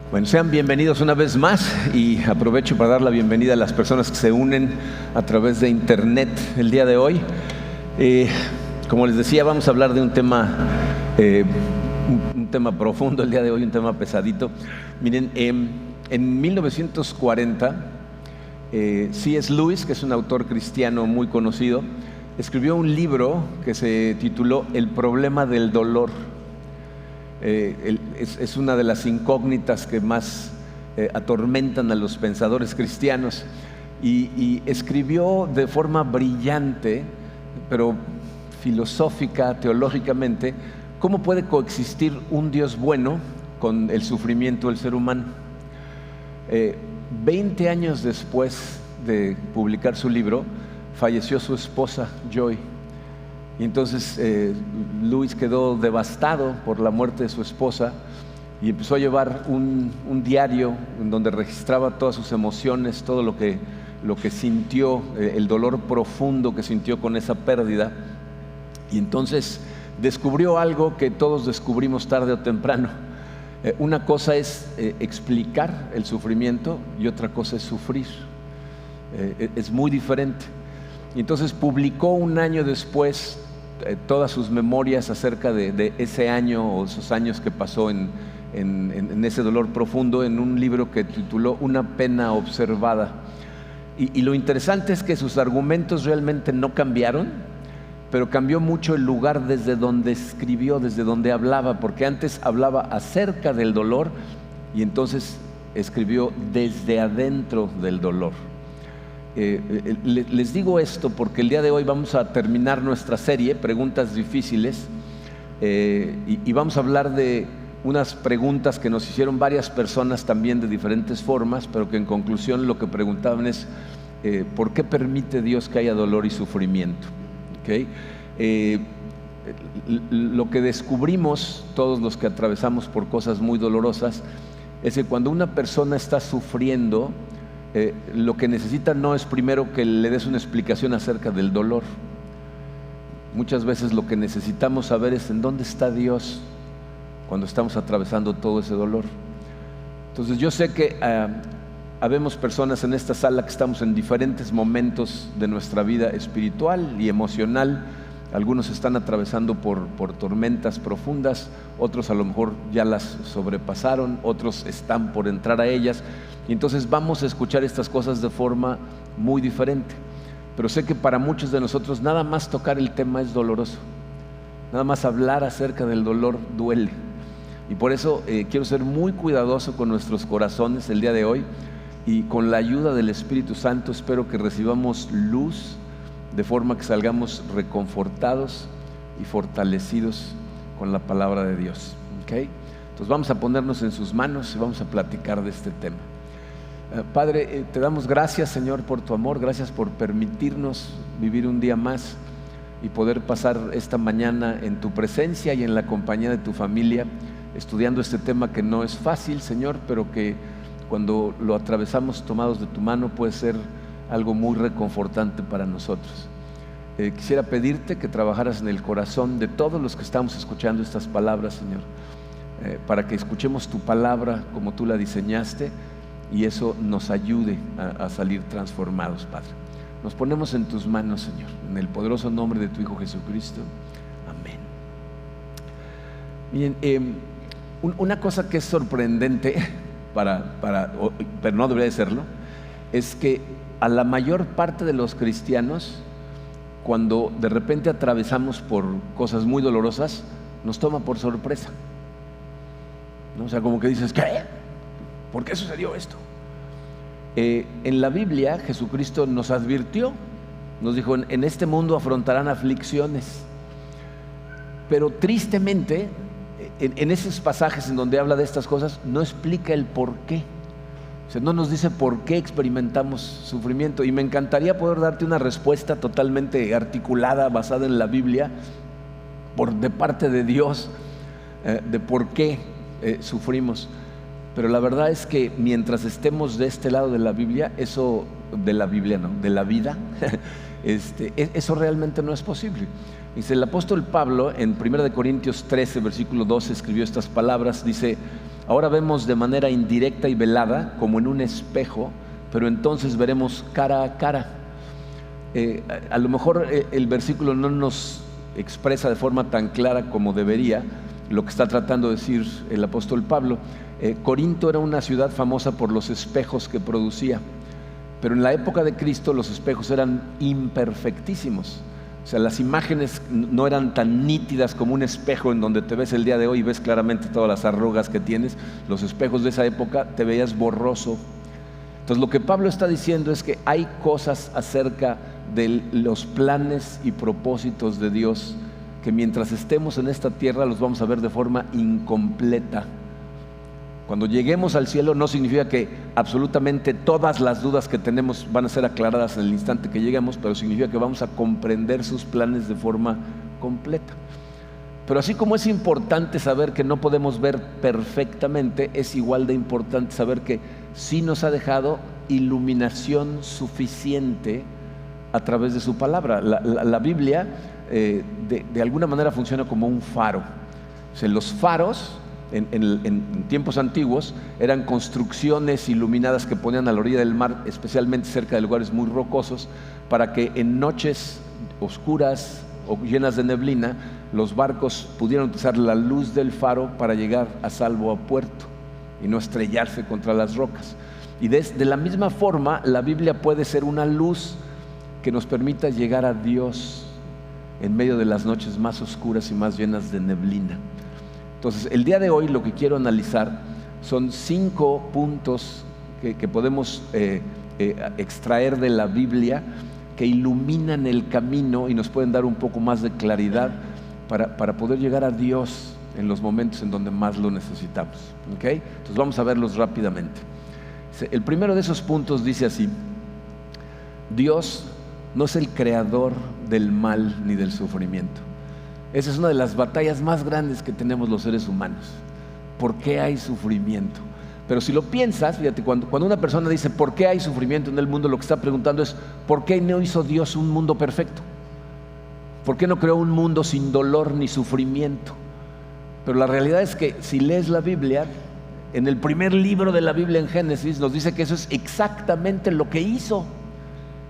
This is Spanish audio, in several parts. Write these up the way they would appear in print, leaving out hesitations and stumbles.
Bueno, sean bienvenidos una vez más y aprovecho para dar la bienvenida a las personas que se unen a través de internet el día de hoy. Como les decía, vamos a hablar de un tema profundo el día de hoy, un tema pesadito. Miren, en 1940, C.S. Lewis, que es un autor cristiano muy conocido, escribió un libro que se tituló El problema del dolor. Es una de las incógnitas que más atormentan a los pensadores cristianos y escribió de forma brillante, pero filosófica, teológicamente, cómo puede coexistir un Dios bueno con el sufrimiento del ser humano. 20 años después de publicar su libro, falleció su esposa, Joy. Y entonces Lewis quedó devastado por la muerte de su esposa y empezó a llevar un diario en donde registraba todas sus emociones, todo lo que sintió, el dolor profundo que sintió con esa pérdida. Y entonces descubrió algo que todos descubrimos tarde o temprano. Una cosa es explicar el sufrimiento y otra cosa es sufrir. Es muy diferente. Y entonces publicó un año después todas sus memorias acerca de ese año o esos años que pasó en ese dolor profundo, en un libro que tituló Una pena observada. Y lo interesante es que sus argumentos realmente no cambiaron, pero cambió mucho el lugar desde donde escribió, desde donde hablaba, porque antes hablaba acerca del dolor y entonces escribió desde adentro del dolor. Les digo esto porque el día de hoy vamos a terminar nuestra serie, Preguntas Difíciles, y vamos a hablar de unas preguntas que nos hicieron varias personas también de diferentes formas, pero que en conclusión lo que preguntaban es ¿por qué permite Dios que haya dolor y sufrimiento? ¿Okay? Lo que descubrimos todos los que atravesamos por cosas muy dolorosas es que cuando una persona está sufriendo, lo que necesita no es primero que le des una explicación acerca del dolor. Muchas veces lo que necesitamos saber es en dónde está Dios cuando estamos atravesando todo ese dolor. Entonces yo sé que habemos personas en esta sala que estamos en diferentes momentos de nuestra vida espiritual y emocional. Algunos están atravesando por tormentas profundas, otros a lo mejor ya las sobrepasaron, otros están por entrar a ellas. Y entonces vamos a escuchar estas cosas de forma muy diferente. Pero sé que para muchos de nosotros nada más tocar el tema es doloroso. Nada más hablar acerca del dolor duele. Y por eso quiero ser muy cuidadoso con nuestros corazones el día de hoy. Y con la ayuda del Espíritu Santo espero que recibamos luz, de forma que salgamos reconfortados y fortalecidos con la palabra de Dios. ¿Okay? Entonces vamos a ponernos en sus manos y vamos a platicar de este tema. Padre, te damos gracias, Señor, por tu amor, gracias por permitirnos vivir un día más y poder pasar esta mañana en tu presencia y en la compañía de tu familia, estudiando este tema que no es fácil, Señor, pero que cuando lo atravesamos tomados de tu mano puede ser algo muy reconfortante para nosotros. Quisiera pedirte que trabajaras en el corazón de todos los que estamos escuchando estas palabras, Señor, para que escuchemos tu palabra como tú la diseñaste y eso nos ayude a salir transformados, Padre. Nos ponemos en tus manos, Señor, en el poderoso nombre de tu Hijo Jesucristo. Amén. Miren, una cosa que es sorprendente, pero no debería de serlo, es que a la mayor parte de los cristianos, cuando de repente atravesamos por cosas muy dolorosas, nos toma por sorpresa, ¿no? O sea, como que dices, ¿qué? ¿Por qué sucedió esto? En la Biblia Jesucristo nos advirtió, nos dijo, en este mundo afrontarán aflicciones, pero tristemente en esos pasajes en donde habla de estas cosas no explica el por qué. O sea, no nos dice por qué experimentamos sufrimiento, y me encantaría poder darte una respuesta totalmente articulada, basada en la Biblia, de parte de Dios, de por qué sufrimos. Pero la verdad es que mientras estemos de este lado de la Biblia, de la vida, eso realmente no es posible. Dice el apóstol Pablo en 1 Corintios 13, versículo 12, escribió estas palabras, dice: Ahora vemos de manera indirecta y velada, como en un espejo, pero entonces veremos cara a cara. A lo mejor el versículo no nos expresa de forma tan clara como debería lo que está tratando de decir el apóstol Pablo. Corinto era una ciudad famosa por los espejos que producía, pero en la época de Cristo los espejos eran imperfectísimos. O sea, las imágenes no eran tan nítidas como un espejo en donde te ves el día de hoy y ves claramente todas las arrugas que tienes. Los espejos de esa época te veías borroso. Entonces lo que Pablo está diciendo es que hay cosas acerca de los planes y propósitos de Dios que mientras estemos en esta tierra los vamos a ver de forma incompleta. Cuando lleguemos al cielo no significa que absolutamente todas las dudas que tenemos van a ser aclaradas en el instante que lleguemos, pero significa que vamos a comprender sus planes de forma completa. Pero así como es importante saber que no podemos ver perfectamente, es igual de importante saber que sí nos ha dejado iluminación suficiente a través de su palabra. La Biblia de alguna manera funciona como un faro. O sea, los faros en tiempos antiguos eran construcciones iluminadas que ponían a la orilla del mar, especialmente cerca de lugares muy rocosos, para que en noches oscuras o llenas de neblina los barcos pudieran utilizar la luz del faro para llegar a salvo a puerto y no estrellarse contra las rocas. Y de la misma forma la Biblia puede ser una luz que nos permita llegar a Dios en medio de las noches más oscuras y más llenas de neblina. Entonces, el día de hoy lo que quiero analizar son 5 puntos que podemos extraer de la Biblia que iluminan el camino y nos pueden dar un poco más de claridad para poder llegar a Dios en los momentos en donde más lo necesitamos. ¿Okay? Entonces vamos a verlos rápidamente. El primero de esos puntos dice así: Dios no es el creador del mal ni del sufrimiento. Esa es una de las batallas más grandes que tenemos los seres humanos. ¿Por qué hay sufrimiento? Pero si lo piensas, fíjate, cuando una persona dice ¿por qué hay sufrimiento en el mundo?, lo que está preguntando es ¿por qué no hizo Dios un mundo perfecto? ¿Por qué no creó un mundo sin dolor ni sufrimiento? Pero la realidad es que si lees la Biblia, en el primer libro de la Biblia, en Génesis, nos dice que eso es exactamente lo que hizo.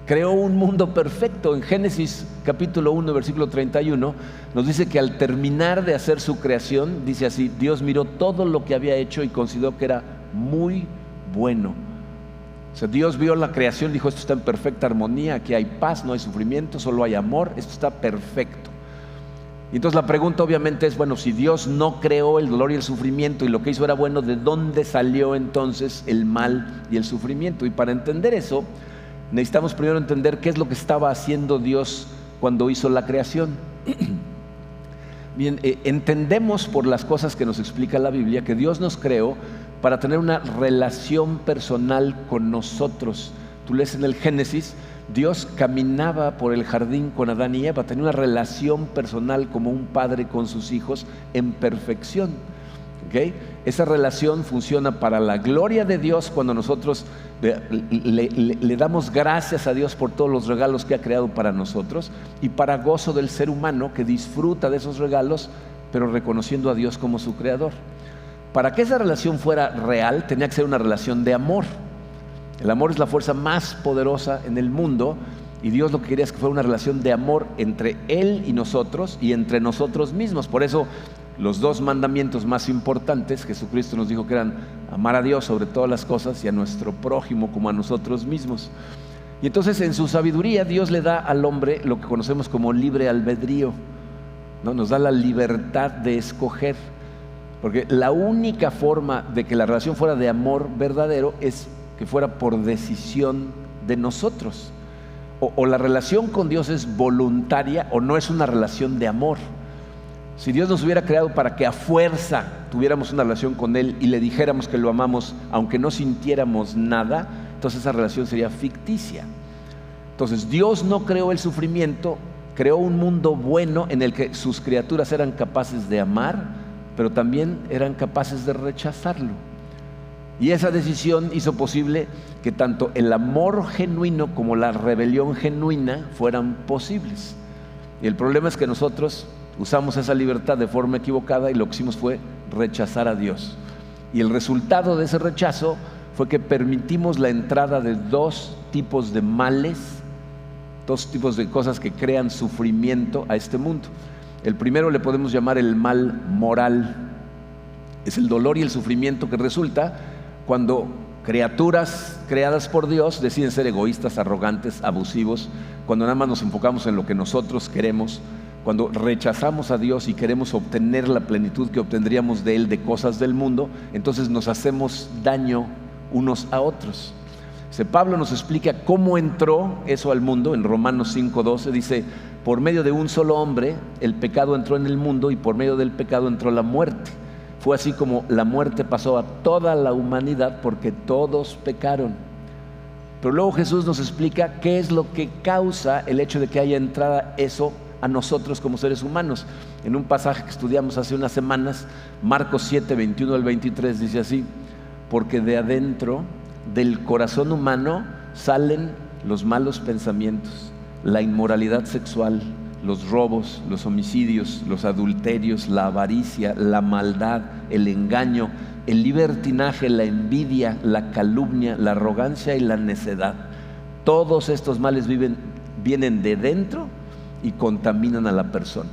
Creó un mundo perfecto. En Génesis capítulo 1, versículo 31, nos dice que al terminar de hacer su creación, dice así: Dios miró todo lo que había hecho y consideró que era muy bueno. O sea, Dios vio la creación y dijo: esto está en perfecta armonía, aquí hay paz, no hay sufrimiento, solo hay amor, esto está perfecto. Y entonces la pregunta obviamente es, bueno, si Dios no creó el dolor y el sufrimiento y lo que hizo era bueno, ¿de dónde salió entonces el mal y el sufrimiento? Y para entender eso, necesitamos primero entender qué es lo que estaba haciendo Dios cuando hizo la creación. Bien, entendemos por las cosas que nos explica la Biblia que Dios nos creó para tener una relación personal con nosotros. Tú lees en el Génesis, Dios caminaba por el jardín con Adán y Eva, tenía una relación personal como un padre con sus hijos en perfección. ¿Okay? Esa relación funciona para la gloria de Dios cuando nosotros le damos gracias a Dios por todos los regalos que ha creado para nosotros, y para gozo del ser humano que disfruta de esos regalos, pero reconociendo a Dios como su creador. Para que esa relación fuera real, tenía que ser una relación de amor. El amor es la fuerza más poderosa en el mundo, y Dios lo que quería es que fuera una relación de amor entre Él y nosotros, y entre nosotros mismos. Por eso los 2 mandamientos más importantes, Jesucristo nos dijo que eran amar a Dios sobre todas las cosas y a nuestro prójimo como a nosotros mismos. Y entonces en su sabiduría Dios le da al hombre lo que conocemos como libre albedrío, ¿no? Nos da la libertad de escoger, porque la única forma de que la relación fuera de amor verdadero es que fuera por decisión de nosotros. O la relación con Dios es voluntaria o no es una relación de amor. Si Dios nos hubiera creado para que a fuerza tuviéramos una relación con Él y le dijéramos que lo amamos aunque no sintiéramos nada, entonces esa relación sería ficticia. Entonces Dios no creó el sufrimiento, creó un mundo bueno en el que sus criaturas eran capaces de amar, pero también eran capaces de rechazarlo. Y esa decisión hizo posible que tanto el amor genuino como la rebelión genuina fueran posibles. Y el problema es que nosotros usamos esa libertad de forma equivocada y lo que hicimos fue rechazar a Dios. Y el resultado de ese rechazo fue que permitimos la entrada de dos tipos de males, dos tipos de cosas que crean sufrimiento a este mundo. El primero le podemos llamar el mal moral. Es el dolor y el sufrimiento que resulta cuando criaturas creadas por Dios deciden ser egoístas, arrogantes, abusivos, cuando nada más nos enfocamos en lo que nosotros queremos, cuando rechazamos a Dios y queremos obtener la plenitud que obtendríamos de Él, de cosas del mundo, entonces nos hacemos daño unos a otros. Pablo nos explica cómo entró eso al mundo. En Romanos 5:12 dice: por medio de un solo hombre el pecado entró en el mundo, y por medio del pecado entró la muerte. Fue así como la muerte pasó a toda la humanidad, porque todos pecaron. Pero luego Jesús nos explica qué es lo que causa el hecho de que haya entrada eso a nosotros como seres humanos. En un pasaje que estudiamos hace unas semanas, Marcos 7, 21 al 23, dice así: porque de adentro del corazón humano salen los malos pensamientos, la inmoralidad sexual, los robos, los homicidios, los adulterios, la avaricia, la maldad, el engaño, el libertinaje, la envidia, la calumnia, la arrogancia y la necedad. Todos estos males vienen de dentro y contaminan a la persona.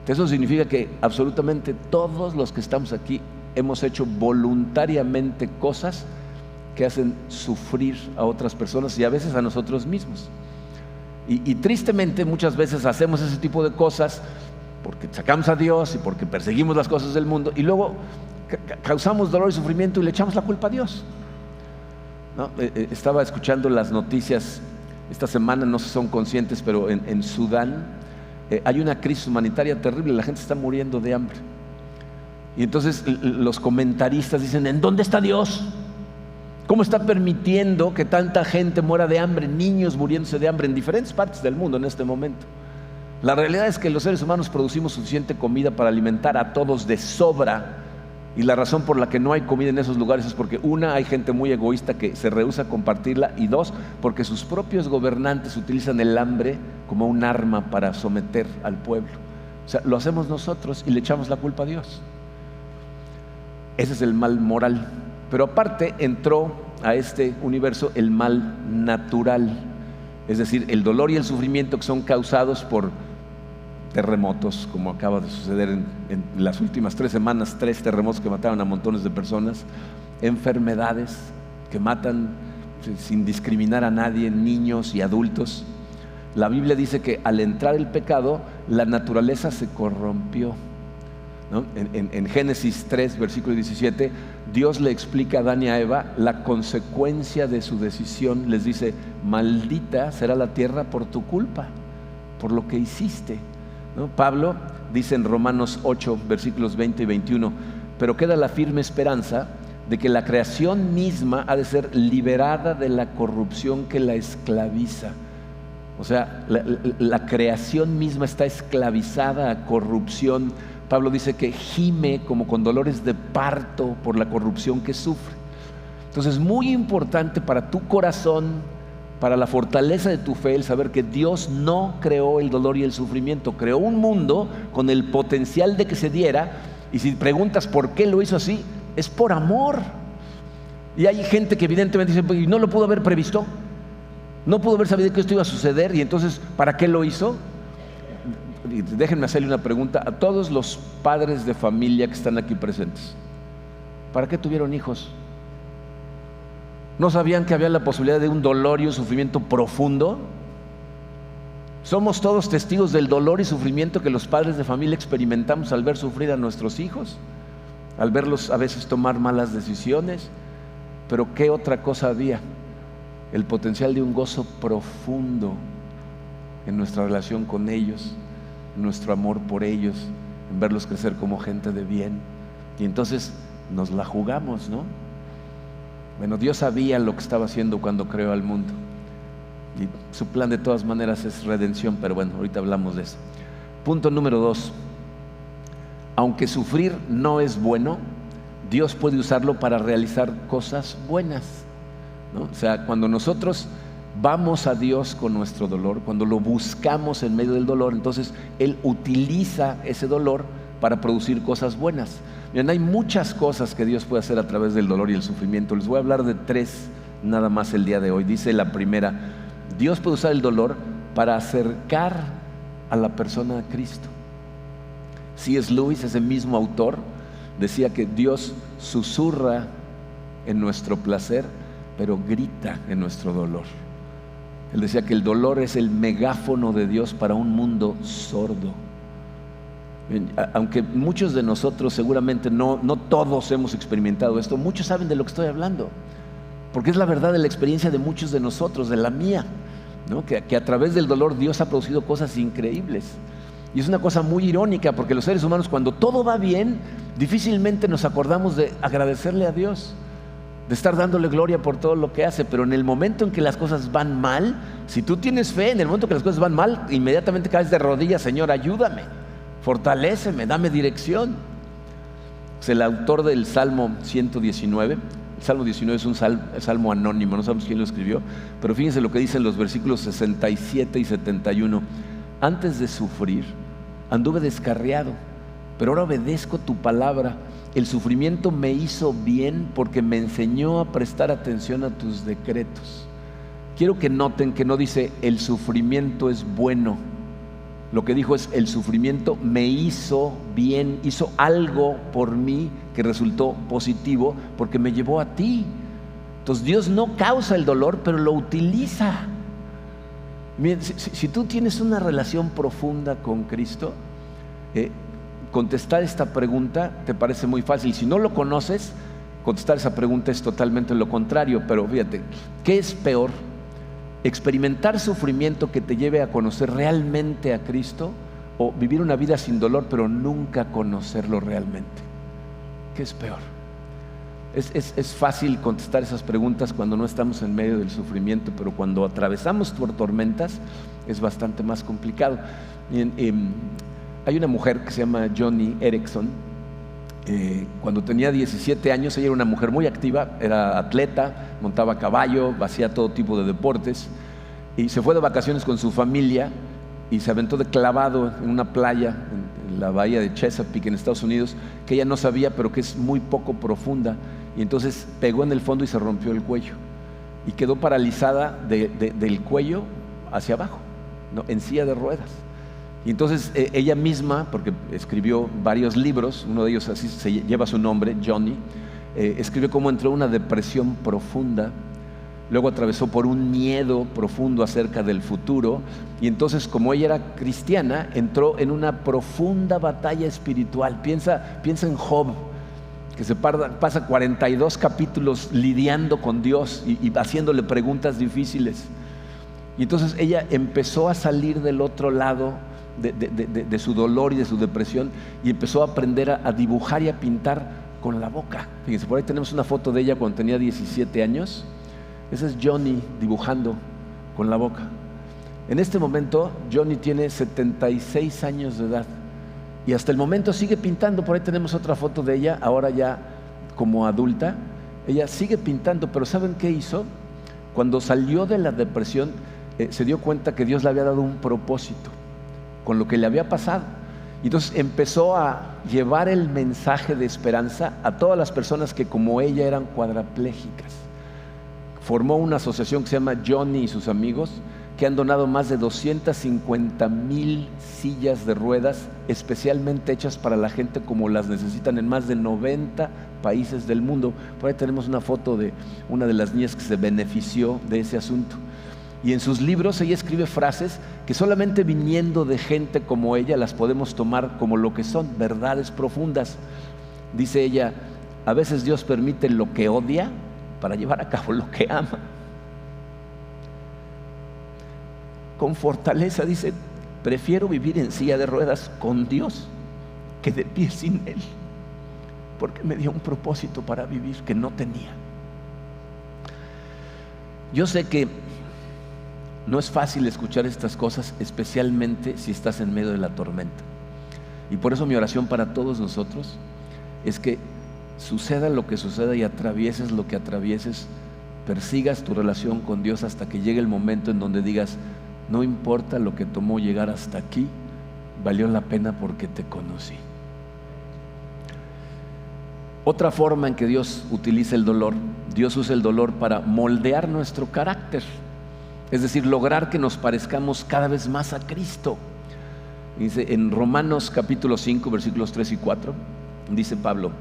Eso significa que absolutamente todos los que estamos aquí hemos hecho voluntariamente cosas que hacen sufrir a otras personas y a veces a nosotros mismos. Y tristemente muchas veces hacemos ese tipo de cosas porque sacamos a Dios y porque perseguimos las cosas del mundo, y luego causamos dolor y sufrimiento y le echamos la culpa a Dios, ¿no? Estaba escuchando las noticias esta semana, no sé si son conscientes, pero en Sudán hay una crisis humanitaria terrible, la gente está muriendo de hambre. Y entonces los comentaristas dicen: ¿en dónde está Dios? ¿Cómo está permitiendo que tanta gente muera de hambre? Niños muriéndose de hambre en diferentes partes del mundo en este momento. La realidad es que los seres humanos producimos suficiente comida para alimentar a todos de sobra, y la razón por la que no hay comida en esos lugares es porque, una, hay gente muy egoísta que se rehúsa a compartirla, y dos, porque sus propios gobernantes utilizan el hambre como un arma para someter al pueblo. O sea, lo hacemos nosotros y le echamos la culpa a Dios. Ese es el mal moral. Pero aparte entró a este universo el mal natural, es decir, el dolor y el sufrimiento que son causados por terremotos, como acaba de suceder en las últimas 3 semanas, 3 terremotos que mataron a montones de personas, enfermedades que matan sin discriminar a nadie, niños y adultos. La Biblia dice que al entrar el pecado, la naturaleza se corrompió, ¿no? En Génesis 3, versículo 17, Dios le explica a Adán y a Eva la consecuencia de su decisión. Les dice: maldita será la tierra por tu culpa, por lo que hiciste, ¿no? Pablo dice en Romanos 8, versículos 20 y 21: pero queda la firme esperanza de que la creación misma ha de ser liberada de la corrupción que la esclaviza. O sea, la creación misma está esclavizada a corrupción. Pablo dice que gime como con dolores de parto por la corrupción que sufre. Entonces es muy importante para tu corazón, para la fortaleza de tu fe, el saber que Dios no creó el dolor y el sufrimiento. Creó un mundo con el potencial de que se diera, y si preguntas por qué lo hizo así, es por amor. Y hay gente que evidentemente dice: pues, ¿no lo pudo haber previsto? ¿No pudo haber sabido que esto iba a suceder? Y entonces, ¿para qué lo hizo? Y déjenme hacerle una pregunta a todos los padres de familia que están aquí presentes: ¿para qué tuvieron hijos? ¿No sabían que había la posibilidad de un dolor y un sufrimiento profundo? Somos todos testigos del dolor y sufrimiento que los padres de familia experimentamos al ver sufrir a nuestros hijos, al verlos a veces tomar malas decisiones. Pero ¿qué otra cosa había? El potencial de un gozo profundo en nuestra relación con ellos, en nuestro amor por ellos, en verlos crecer como gente de bien. Y entonces nos la jugamos, ¿no? Bueno, Dios sabía lo que estaba haciendo cuando creó al mundo, y su plan de todas maneras es redención, pero bueno, ahorita hablamos de eso. Punto número 2: aunque sufrir no es bueno, Dios puede usarlo para realizar cosas buenas, ¿no? O sea, cuando nosotros vamos a Dios con nuestro dolor, cuando lo buscamos en medio del dolor, entonces Él utiliza ese dolor para producir cosas buenas. Miren, hay muchas cosas que Dios puede hacer a través del dolor y el sufrimiento. Les voy a hablar de 3 nada más el día de hoy. Dice la primera: Dios puede usar el dolor para acercar a la persona a Cristo. C.S. Lewis, ese mismo autor, decía que Dios susurra en nuestro placer, pero grita en nuestro dolor. Él decía que el dolor es el megáfono de Dios para un mundo sordo. Aunque muchos de nosotros seguramente no todos hemos experimentado esto, muchos saben de lo que estoy hablando, porque es la verdad de la experiencia de muchos de nosotros, de la mía, ¿no? Que a través del dolor Dios ha producido cosas increíbles. Y es una cosa muy irónica, porque los seres humanos, cuando todo va bien, difícilmente nos acordamos de agradecerle a Dios, de estar dándole gloria por todo lo que hace. Pero en el momento en que las cosas van mal, si tú tienes fe, en el momento que las cosas van mal, inmediatamente caes de rodillas: Señor, ayúdame, fortaléceme, dame dirección. Es el autor del Salmo 119. El Salmo 19 es un salmo anónimo, no sabemos quién lo escribió, pero fíjense lo que dicen los versículos 67 y 71. Antes de sufrir, anduve descarriado, pero ahora obedezco tu palabra. El sufrimiento me hizo bien porque me enseñó a prestar atención a tus decretos. Quiero que noten que no dice el sufrimiento es bueno. Lo que dijo es: el sufrimiento me hizo bien, hizo algo por mí que resultó positivo porque me llevó a ti. Entonces Dios no causa el dolor, pero lo utiliza. Miren, si tú tienes una relación profunda con Cristo, contestar esta pregunta te parece muy fácil. Si no lo conoces, contestar esa pregunta es totalmente lo contrario. Pero fíjate, ¿qué es peor? ¿Experimentar sufrimiento que te lleve a conocer realmente a Cristo, o vivir una vida sin dolor pero nunca conocerlo realmente? ¿Qué es peor? Es fácil contestar esas preguntas cuando no estamos en medio del sufrimiento, pero cuando atravesamos por tormentas es bastante más complicado. Hay una mujer que se llama Joni Eareckson. Cuando tenía 17 años, ella era una mujer muy activa, era atleta, montaba a caballo, hacía todo tipo de deportes, y se fue de vacaciones con su familia y se aventó de clavado en una playa en la bahía de Chesapeake, en Estados Unidos, que ella no sabía, pero que es muy poco profunda. Y entonces pegó en el fondo y se rompió el cuello, y quedó paralizada del cuello hacia abajo, ¿no? En silla de ruedas. Y entonces ella misma, porque escribió varios libros, uno de ellos así lleva su nombre, Joni, escribió cómo entró en una depresión profunda, luego atravesó por un miedo profundo acerca del futuro, y entonces, como ella era cristiana, entró en una profunda batalla espiritual. Piensa en Job, que pasa 42 capítulos lidiando con Dios y haciéndole preguntas difíciles. Y entonces ella empezó a salir del otro lado de su dolor y de su depresión, y empezó a aprender a dibujar y a pintar con la boca. Fíjense, por ahí tenemos una foto de ella cuando tenía 17 años. Esa es Joni dibujando con la boca. En este momento Joni tiene 76 años de edad y hasta el momento sigue pintando. Por ahí tenemos otra foto de ella, ahora ya como adulta. Ella sigue pintando, pero ¿saben qué hizo? Cuando salió de la depresión, se dio cuenta que Dios le había dado un propósito con lo que le había pasado. Y entonces empezó a llevar el mensaje de esperanza a todas las personas que, como ella, eran cuadraplégicas. Formó una asociación que se llama Joni y sus amigos, que han donado más de 250,000 sillas de ruedas especialmente hechas para la gente como las necesitan en más de 90 países del mundo. Por ahí tenemos una foto de una de las niñas que se benefició de ese asunto. Y en sus libros ella escribe frases que solamente viniendo de gente como ella las podemos tomar como lo que son, verdades profundas. Dice ella: a veces Dios permite lo que odia para llevar a cabo lo que ama. Con fortaleza dice: prefiero vivir en silla de ruedas con Dios que de pie sin Él, porque me dio un propósito para vivir que no tenía. Yo sé que no es fácil escuchar estas cosas, especialmente si estás en medio de la tormenta. Y por eso mi oración para todos nosotros es que suceda lo que suceda y atravieses lo que atravieses, persigas tu relación con Dios hasta que llegue el momento en donde digas: no importa lo que tomó llegar hasta aquí, valió la pena porque te conocí. Otra forma en que Dios utiliza el dolor, Dios usa el dolor para moldear nuestro carácter, es decir, lograr que nos parezcamos cada vez más a Cristo. Dice en Romanos capítulo 5, versículos 3 y 4, dice Pablo: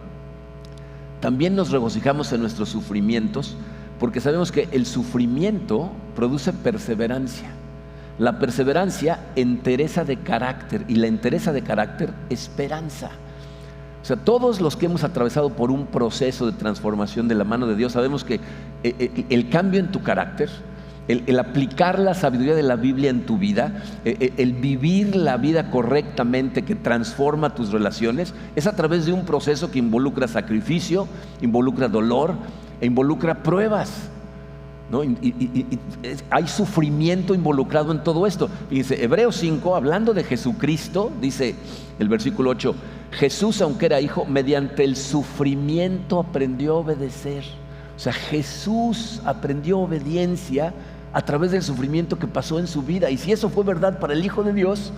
también nos regocijamos en nuestros sufrimientos, porque sabemos que el sufrimiento produce perseverancia. La perseverancia, entereza de carácter, y la entereza de carácter, esperanza. O sea, todos los que hemos atravesado por un proceso de transformación de la mano de Dios, sabemos que el cambio en tu carácter, el aplicar la sabiduría de la Biblia en tu vida, el vivir la vida correctamente que transforma tus relaciones, es a través de un proceso que involucra sacrificio, involucra dolor e involucra pruebas, ¿no? Hay sufrimiento involucrado en todo esto. Dice Hebreos 5, hablando de Jesucristo, dice el versículo 8: Jesús, aunque era hijo, mediante el sufrimiento aprendió a obedecer. O sea, Jesús aprendió obediencia a través del sufrimiento que pasó en su vida. Y si eso fue verdad para el Hijo de Dios,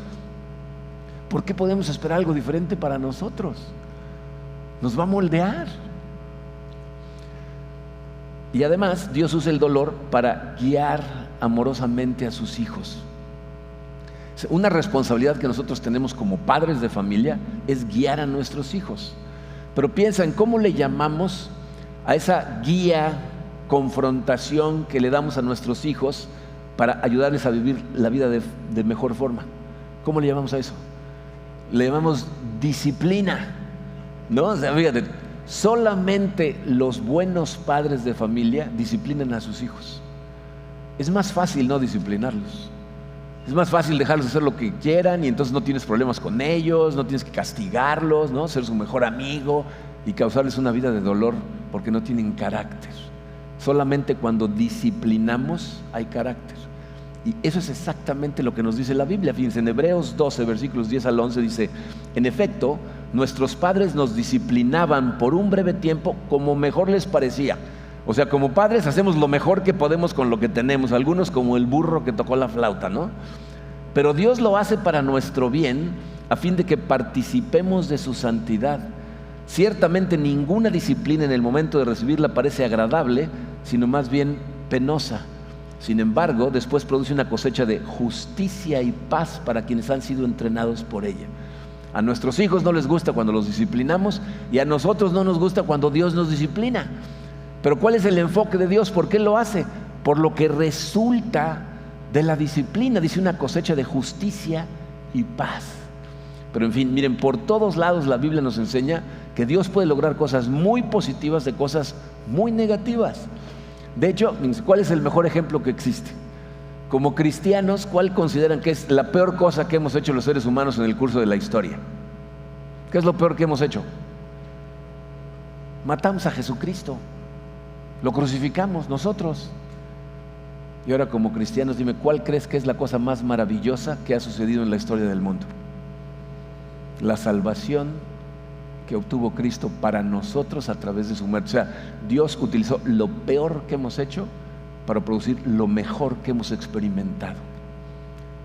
¿por qué podemos esperar algo diferente para nosotros? Nos va a moldear. Y además, Dios usa el dolor para guiar amorosamente a sus hijos. Una responsabilidad que nosotros tenemos como padres de familia es guiar a nuestros hijos. Pero piensa en cómo le llamamos a esa guía, confrontación que le damos a nuestros hijos para ayudarles a vivir la vida de mejor forma. ¿Cómo le llamamos a eso? Le llamamos disciplina, ¿no? O sea, fíjate, solamente los buenos padres de familia disciplinan a sus hijos. Es más fácil no disciplinarlos. Es más fácil dejarlos hacer lo que quieran y entonces no tienes problemas con ellos, no tienes que castigarlos, ¿no? Ser su mejor amigo y causarles una vida de dolor porque no tienen carácter. Solamente cuando disciplinamos hay carácter. Y eso es exactamente lo que nos dice la Biblia. Fíjense, en Hebreos 12, versículos 10 al 11 dice: en efecto, nuestros padres nos disciplinaban por un breve tiempo como mejor les parecía. O sea, como padres hacemos lo mejor que podemos con lo que tenemos. Algunos como el burro que tocó la flauta, ¿no? Pero Dios lo hace para nuestro bien, a fin de que participemos de su santidad. Ciertamente ninguna disciplina en el momento de recibirla parece agradable, sino más bien penosa. Sin embargo, después produce una cosecha de justicia y paz para quienes han sido entrenados por ella. A nuestros hijos no les gusta cuando los disciplinamos y a nosotros no nos gusta cuando Dios nos disciplina. Pero ¿cuál es el enfoque de Dios? ¿Por qué lo hace? Por lo que resulta de la disciplina. Dice una cosecha de justicia y paz. Pero en fin, miren, por todos lados la Biblia nos enseña que Dios puede lograr cosas muy positivas de cosas muy negativas. De hecho, ¿cuál es el mejor ejemplo que existe? Como cristianos, ¿cuál consideran que es la peor cosa que hemos hecho los seres humanos en el curso de la historia? ¿Qué es lo peor que hemos hecho? Matamos a Jesucristo. Lo crucificamos nosotros. Y ahora, como cristianos, dime, ¿cuál crees que es la cosa más maravillosa que ha sucedido en la historia del mundo? La salvación que obtuvo Cristo para nosotros a través de su muerte. O sea, Dios utilizó lo peor que hemos hecho para producir lo mejor que hemos experimentado.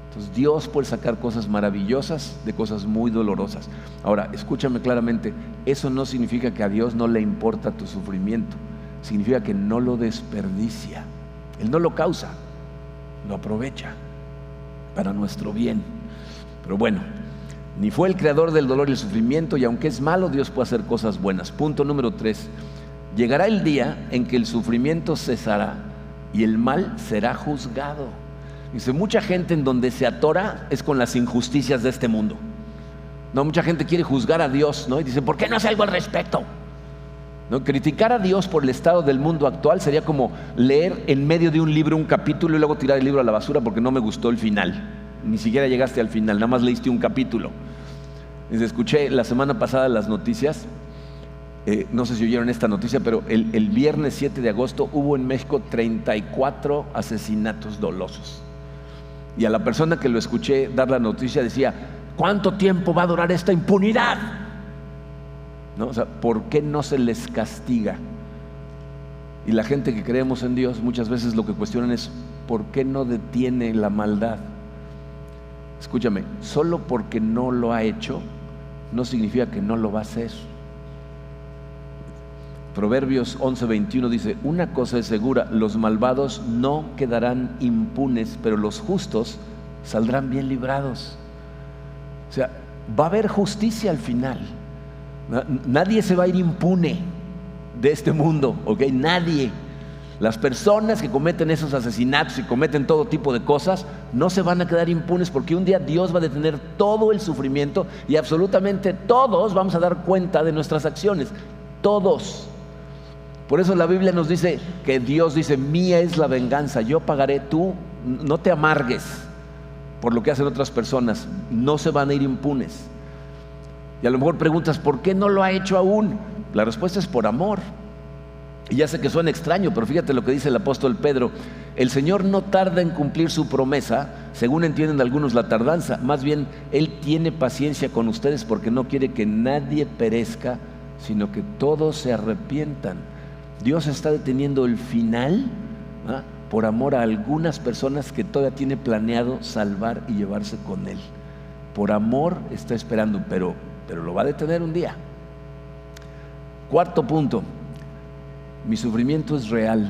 Entonces Dios puede sacar cosas maravillosas de cosas muy dolorosas. Ahora, escúchame claramente, eso no significa que a Dios no le importa tu sufrimiento. Significa que no lo desperdicia. Él no lo causa, lo aprovecha para nuestro bien. Pero bueno, ni fue el creador del dolor y el sufrimiento, y aunque es malo, Dios puede hacer cosas buenas. Punto número 3. Llegará el día en que el sufrimiento cesará y el mal será juzgado. Dice, mucha gente en donde se atora es con las injusticias de este mundo. No, mucha gente quiere juzgar a Dios, ¿no? Y dice, ¿por qué no hace algo al respecto? ¿No? Criticar a Dios por el estado del mundo actual sería como leer en medio de un libro un capítulo y luego tirar el libro a la basura porque no me gustó el final. Ni siquiera llegaste al final, nada más leíste un capítulo. Escuché la semana pasada las noticias, no sé si oyeron esta noticia, pero el viernes 7 de agosto hubo en México 34 asesinatos dolosos. Y a la persona que lo escuché dar la noticia decía, ¿cuánto tiempo va a durar esta impunidad? ¿No? O sea, ¿por qué no se les castiga? Y la gente que creemos en Dios muchas veces lo que cuestionan es ¿por qué no detiene la maldad? Escúchame, solo porque no lo ha hecho no significa que no lo va a hacer. Proverbios 11:21 dice: una cosa es segura, los malvados no quedarán impunes, pero los justos saldrán bien librados. O sea, va a haber justicia al final. Nadie se va a ir impune de este mundo, ¿ok? Nadie. Las personas que cometen esos asesinatos y cometen todo tipo de cosas no se van a quedar impunes, porque un día Dios va a detener todo el sufrimiento y absolutamente todos vamos a dar cuenta de nuestras acciones. Todos. Por eso la Biblia nos dice que Dios dice: mía es la venganza, yo pagaré. Tú no te amargues por lo que hacen otras personas, no se van a ir impunes. Y a lo mejor preguntas: ¿por qué no lo ha hecho aún? La respuesta es por amor. Y ya sé que suena extraño, pero fíjate lo que dice el apóstol Pedro: el Señor no tarda en cumplir su promesa, según entienden algunos la tardanza. Más bien, Él tiene paciencia con ustedes, porque no quiere que nadie perezca, sino que todos se arrepientan. Dios está deteniendo el final, ¿ah?, por amor a algunas personas que todavía tiene planeado salvar y llevarse con Él. Por amor está esperando, pero lo va a detener un día. Cuarto punto: mi sufrimiento es real,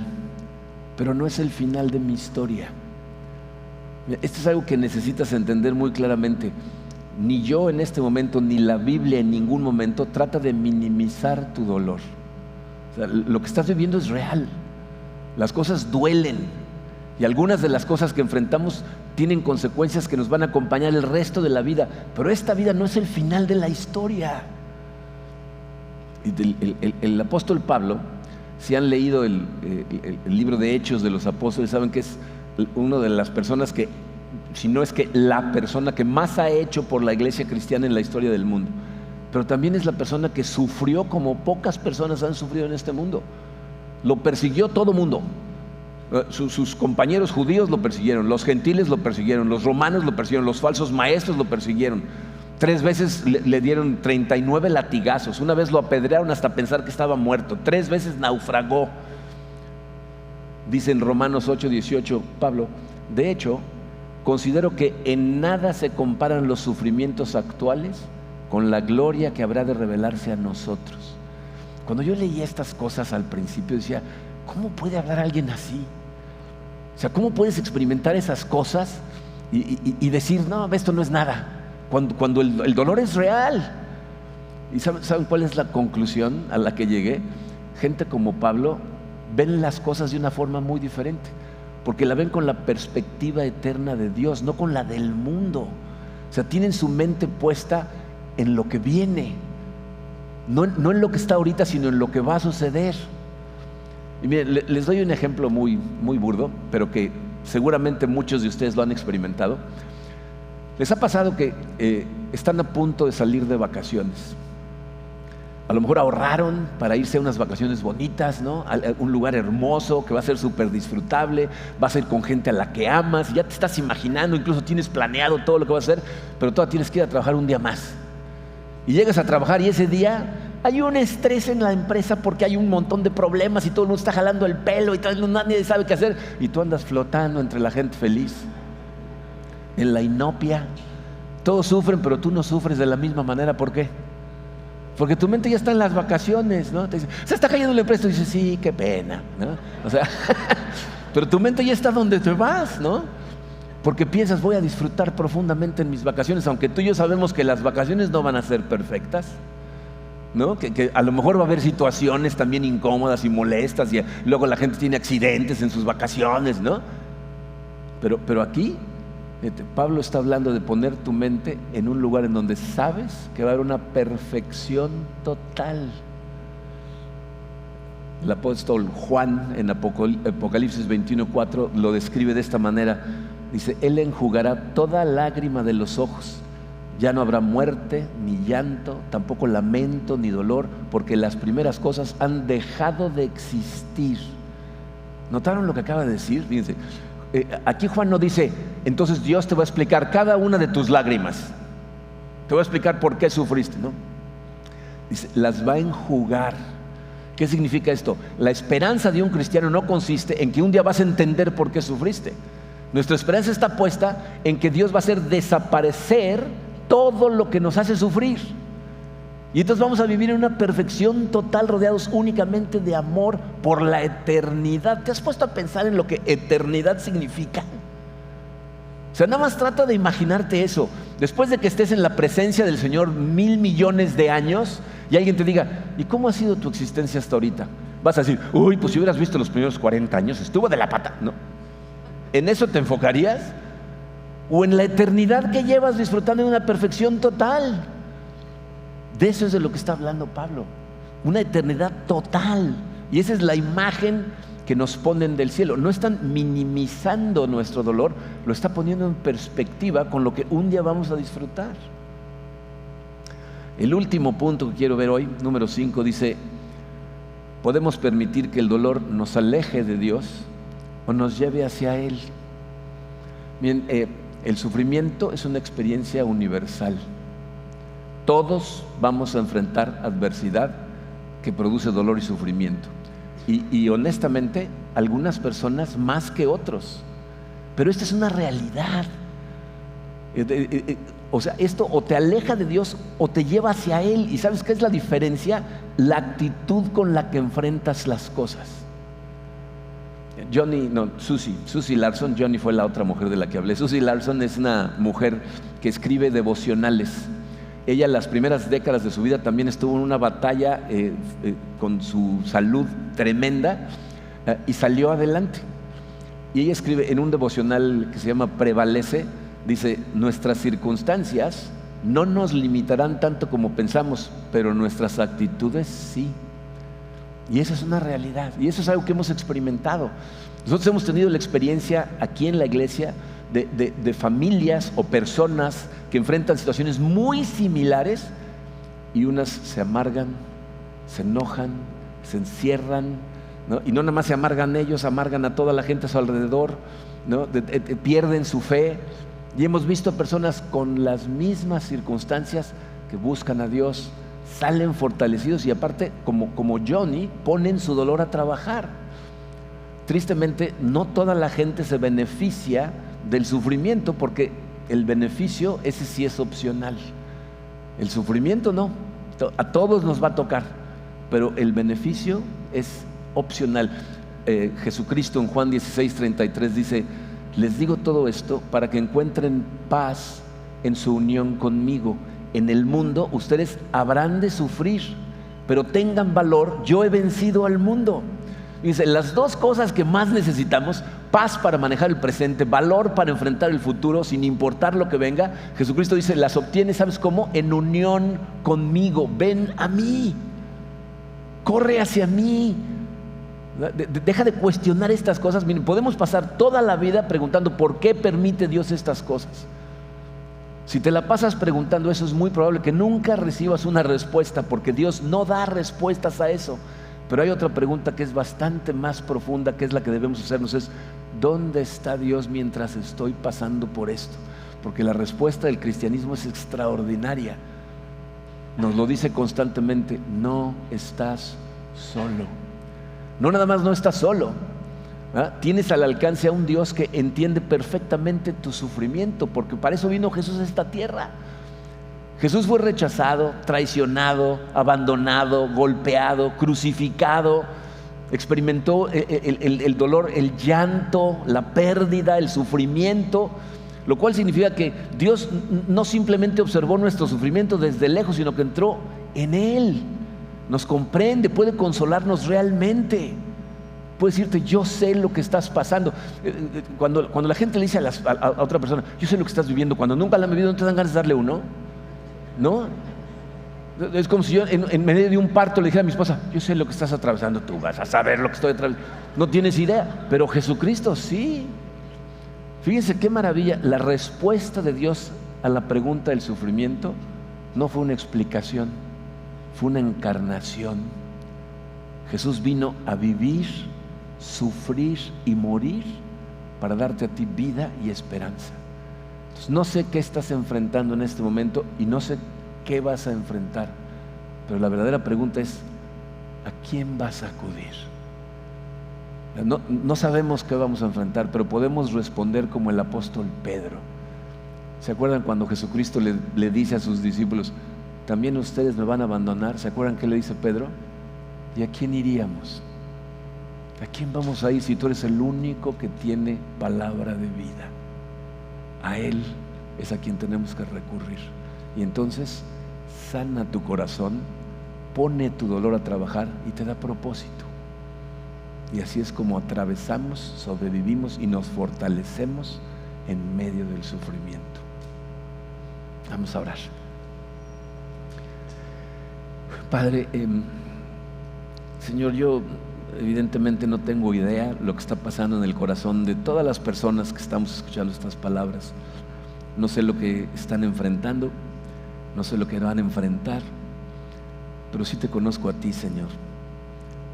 pero no es el final de mi historia. Esto es algo que necesitas entender muy claramente. Ni yo en este momento, ni la Biblia en ningún momento trata de minimizar tu dolor. O sea, lo que estás viviendo es real. Las cosas duelen, y algunas de las cosas que enfrentamos tienen consecuencias que nos van a acompañar el resto de la vida, pero esta vida no es el final de la historia. El apóstol Pablo, si han leído el libro de Hechos de los Apóstoles, saben que es una de las personas que, si no es que la persona que más ha hecho por la iglesia cristiana en la historia del mundo. Pero también es la persona que sufrió como pocas personas han sufrido en este mundo. Lo persiguió todo mundo. Sus compañeros judíos lo persiguieron, los gentiles lo persiguieron, los romanos lo persiguieron, los falsos maestros lo persiguieron. 3 veces le dieron 39 latigazos. Una vez lo apedrearon hasta pensar que estaba muerto. 3 veces naufragó. Dice en Romanos 8:18 Pablo: de hecho, considero que en nada se comparan los sufrimientos actuales con la gloria que habrá de revelarse a nosotros. Cuando yo leía estas cosas al principio decía: ¿cómo puede hablar alguien así? O sea, ¿cómo puedes experimentar esas cosas y decir: no, esto no es nada? Cuando el dolor es real. ¿Y saben cuál es la conclusión a la que llegué? Gente como Pablo ven las cosas de una forma muy diferente, porque la ven con la perspectiva eterna de Dios, no con la del mundo. O sea, tienen su mente puesta en lo que viene, no en lo que está ahorita, sino en lo que va a suceder. Y miren, les doy un ejemplo muy, muy burdo, pero que seguramente muchos de ustedes lo han experimentado. ¿Les ha pasado que están a punto de salir de vacaciones? A lo mejor ahorraron para irse a unas vacaciones bonitas, ¿no? A un lugar hermoso que va a ser súper disfrutable, vas a ir con gente a la que amas, y ya te estás imaginando, incluso tienes planeado todo lo que vas a hacer, pero todavía tienes que ir a trabajar un día más. Y llegas a trabajar y ese día hay un estrés en la empresa porque hay un montón de problemas y todo el mundo está jalando el pelo y nadie sabe qué hacer, y tú andas flotando entre la gente feliz, en la inopia. Todos sufren, pero tú no sufres de la misma manera. ¿Por qué? Porque tu mente ya está en las vacaciones, ¿no? Te dice: se está cayendo la empresa. Y dices: sí, qué pena, ¿no? O sea, pero tu mente ya está donde te vas, ¿no? Porque piensas: voy a disfrutar profundamente en mis vacaciones, aunque tú y yo sabemos que las vacaciones no van a ser perfectas, ¿no? Que a lo mejor va a haber situaciones también incómodas y molestas, y luego la gente tiene accidentes en sus vacaciones, ¿no? Pero aquí Pablo está hablando de poner tu mente en un lugar en donde sabes que va a haber una perfección total. El apóstol Juan en Apocalipsis 21:4 lo describe de esta manera. Dice: Él enjugará toda lágrima de los ojos. Ya no habrá muerte, ni llanto, tampoco lamento, ni dolor, porque las primeras cosas han dejado de existir. ¿Notaron lo que acaba de decir? Fíjense. Aquí Juan no dice: entonces Dios te va a explicar cada una de tus lágrimas, te va a explicar por qué sufriste, ¿no? Dice: las va a enjugar. ¿Qué significa esto? La esperanza de un cristiano no consiste en que un día vas a entender por qué sufriste. Nuestra esperanza está puesta en que Dios va a hacer desaparecer todo lo que nos hace sufrir. Y entonces vamos a vivir en una perfección total, rodeados únicamente de amor por la eternidad. ¿Te has puesto a pensar en lo que eternidad significa? O sea, nada más trata de imaginarte eso. Después de que estés en la presencia del Señor 1,000 millones de años y alguien te diga, ¿y cómo ha sido tu existencia hasta ahorita? Vas a decir, uy, pues si hubieras visto los primeros 40 años, estuvo de la pata. No. ¿En eso te enfocarías? ¿O en la eternidad que llevas disfrutando de una perfección total? De eso es de lo que está hablando Pablo. Una eternidad total. Y esa es la imagen que nos ponen del cielo. No están minimizando nuestro dolor, lo está poniendo en perspectiva con lo que un día vamos a disfrutar. El último punto que quiero ver hoy, número 5, dice: podemos permitir que el dolor nos aleje de Dios o nos lleve hacia Él. Bien, el sufrimiento es una experiencia universal. Todos vamos a enfrentar adversidad que produce dolor y sufrimiento. Y honestamente, algunas personas más que otros. Pero esta es una realidad. O sea, esto o te aleja de Dios o te lleva hacia Él. ¿Y sabes qué es la diferencia? La actitud con la que enfrentas las cosas. Susie Larson, Johnny fue la otra mujer de la que hablé. Susie Larson es una mujer que escribe devocionales. Ella en las primeras décadas de su vida también estuvo en una batalla con su salud tremenda y salió adelante. Y ella escribe en un devocional que se llama Prevalece, dice: nuestras circunstancias no nos limitarán tanto como pensamos, pero nuestras actitudes sí. Y esa es una realidad, y eso es algo que hemos experimentado. Nosotros hemos tenido la experiencia aquí en la iglesia de familias o personas que enfrentan situaciones muy similares y unas se amargan, se enojan, se encierran, ¿no? Y no nada más se amargan ellos, amargan a toda la gente a su alrededor, ¿no? Pierden su fe. Y hemos visto personas con las mismas circunstancias que buscan a Dios, salen fortalecidos y aparte, como Johnny, ponen su dolor a trabajar. Tristemente, no toda la gente se beneficia del sufrimiento, porque el beneficio, ese sí es opcional. El sufrimiento no, a todos nos va a tocar, pero el beneficio es opcional. Jesucristo en Juan 16:33 dice: les digo todo esto para que encuentren paz en su unión conmigo. En el mundo ustedes habrán de sufrir, pero tengan valor, yo he vencido al mundo. Dice, las dos cosas que más necesitamos: paz para manejar el presente, valor para enfrentar el futuro sin importar lo que venga. Jesucristo dice, las obtienes, ¿sabes cómo? En unión conmigo. Ven a mí, corre hacia mí. Deja de cuestionar estas cosas. Miren, podemos pasar toda la vida preguntando por qué permite Dios estas cosas. Si te la pasas preguntando eso, es muy probable que nunca recibas una respuesta, porque Dios no da respuestas a eso. Pero hay otra pregunta que es bastante más profunda, que es la que debemos hacernos, es: ¿dónde está Dios mientras estoy pasando por esto? Porque la respuesta del cristianismo es extraordinaria. Nos lo dice constantemente: no estás solo. No nada más no estás solo, ¿ah? Tienes al alcance a un Dios que entiende perfectamente tu sufrimiento, porque para eso vino Jesús a esta tierra. Jesús fue rechazado, traicionado, abandonado, golpeado, crucificado, experimentó el dolor, el llanto, la pérdida, el sufrimiento, lo cual significa que Dios no simplemente observó nuestro sufrimiento desde lejos, sino que entró en él, nos comprende, puede consolarnos realmente, puede decirte: yo sé lo que estás pasando. Cuando la gente le dice a otra persona: yo sé lo que estás viviendo, cuando nunca la han vivido, ¿no te dan ganas de darle uno? ¿No? Es como si yo en medio de un parto le dijera a mi esposa: yo sé lo que estás atravesando, tú vas a saber lo que estoy atravesando. No tienes idea, pero Jesucristo sí. Fíjense qué maravilla. La respuesta de Dios a la pregunta del sufrimiento no fue una explicación, fue una encarnación. Jesús vino a vivir, sufrir y morir para darte a ti vida y esperanza. Entonces, no sé qué estás enfrentando en este momento y no sé qué vas a enfrentar, pero la verdadera pregunta es: ¿a quién vas a acudir? No sabemos qué vamos a enfrentar, pero podemos responder como el apóstol Pedro. ¿Se acuerdan cuando Jesucristo le dice a sus discípulos: también ustedes me van a abandonar. ¿Se acuerdan qué le dice Pedro? ¿Y a quién iríamos? ¿A quién vamos a ir si tú eres el único que tiene palabra de vida? A Él es a quien tenemos que recurrir. Y entonces sana tu corazón, pone tu dolor a trabajar y te da propósito. Y así es como atravesamos, sobrevivimos y nos fortalecemos en medio del sufrimiento. Vamos a orar. Padre, Señor, yo evidentemente no tengo idea lo que está pasando en el corazón de todas las personas que estamos escuchando estas palabras. No sé lo que están enfrentando, no sé lo que van a enfrentar, pero sí te conozco a ti, Señor.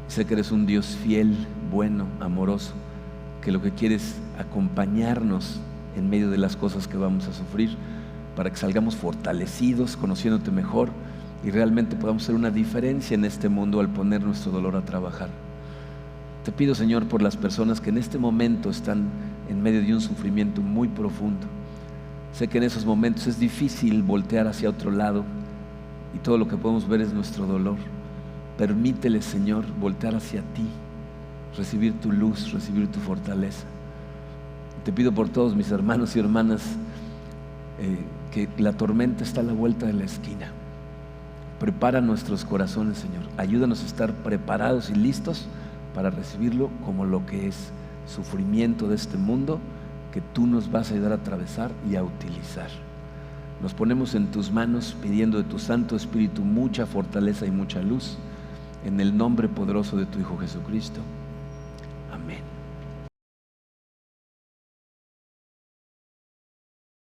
Sé que eres un Dios fiel, bueno, amoroso, que lo que quieres es acompañarnos en medio de las cosas que vamos a sufrir, para que salgamos fortalecidos, conociéndote mejor y realmente podamos hacer una diferencia en este mundo al poner nuestro dolor a trabajar. Te pido, Señor, por las personas que en este momento están en medio de un sufrimiento muy profundo. Sé que en esos momentos es difícil voltear hacia otro lado y todo lo que podemos ver es nuestro dolor. Permítele, Señor, voltear hacia ti, recibir tu luz, recibir tu fortaleza. Te pido por todos mis hermanos y hermanas que la tormenta está a la vuelta de la esquina. Prepara nuestros corazones, Señor. Ayúdanos a estar preparados y listos para recibirlo como lo que es, sufrimiento de este mundo que tú nos vas a ayudar a atravesar y a utilizar. Nos ponemos en tus manos pidiendo de tu Santo Espíritu mucha fortaleza y mucha luz, en el nombre poderoso de tu Hijo Jesucristo.